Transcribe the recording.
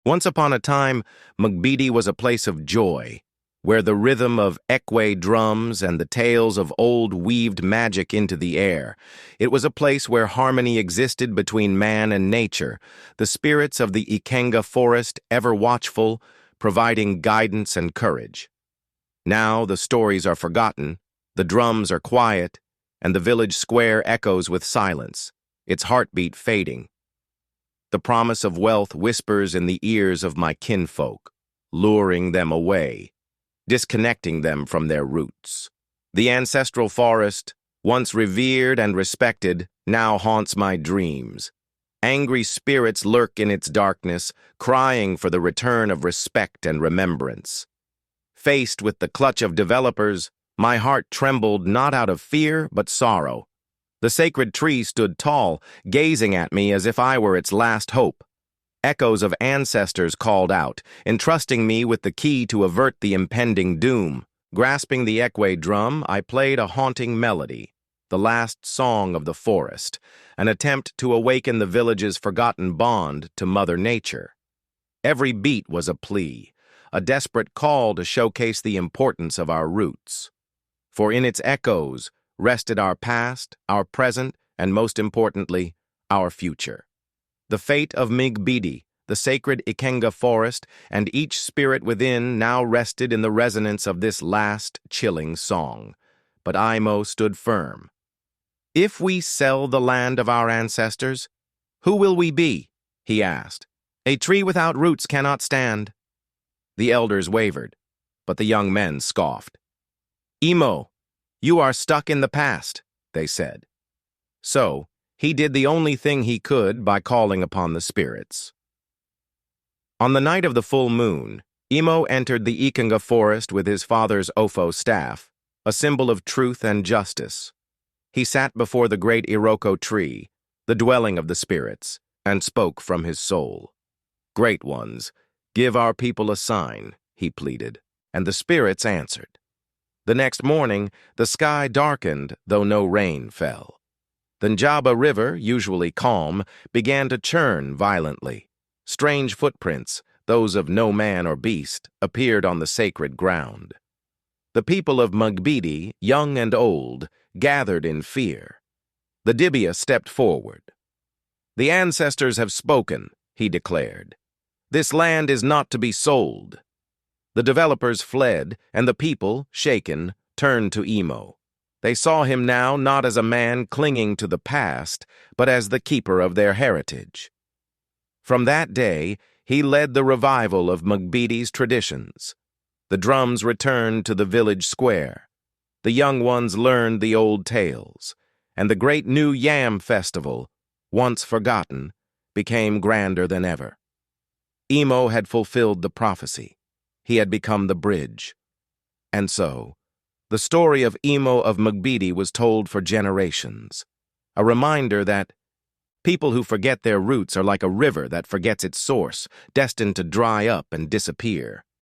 Once upon a time, Mugbiti was a place of joy, where the rhythm of ekwe drums and the tales of old weaved magic into the air. It was a place where harmony existed between man and nature, the spirits of the Ikenga forest ever watchful, providing guidance and courage. Now the stories are forgotten, the drums are quiet, and the village square echoes with silence, its heartbeat fading. The promise of wealth whispers in the ears of my kinfolk, luring them away, disconnecting them from their roots. The ancestral forest, once revered and respected, now haunts my dreams. Angry spirits lurk in its darkness, crying for the return of respect and remembrance. Faced with the clutch of developers, my heart trembled not out of fear but sorrow. The sacred tree stood tall, gazing at me as if I were its last hope. Echoes of ancestors called out, entrusting me with the key to avert the impending doom. Grasping the ekwe drum, I played a haunting melody, the last song of the forest, an attempt to awaken the village's forgotten bond to Mother Nature. Every beat was a plea, a desperate call to showcase the importance of our roots. For in its echoes rested our past, our present, and most importantly, our future. The fate of Mugbiti, the sacred Ikenga forest, and each spirit within now rested in the resonance of this last chilling song. But Imoh stood firm. "If we sell the land of our ancestors, who will we be?" he asked. "A tree without roots cannot stand." The elders wavered, but the young men scoffed. "Imoh, you are stuck in the past," they said. So, he did the only thing he could by calling upon the spirits. On the night of the full moon, Imoh entered the Ikenga forest with his father's Ofo staff, a symbol of truth and justice. He sat before the great Iroko tree, the dwelling of the spirits, and spoke from his soul. "Great ones, give our people a sign," he pleaded, and the spirits answered. The next morning, the sky darkened, though no rain fell. The Njaba River, usually calm, began to churn violently. Strange footprints, those of no man or beast, appeared on the sacred ground. The people of Mugbiti, young and old, gathered in fear. The Dibia stepped forward. "The ancestors have spoken," he declared. "This land is not to be sold." The developers fled, and the people, shaken, turned to Imoh. They saw him now not as a man clinging to the past, but as the keeper of their heritage. From that day, he led the revival of Mugbiti's traditions. The drums returned to the village square. The young ones learned the old tales, and the great New Yam Festival, once forgotten, became grander than ever. Imoh had fulfilled the prophecy. He had become the bridge. And so, the story of Imoh of Mugbiti was told for generations, a reminder that people who forget their roots are like a river that forgets its source, destined to dry up and disappear.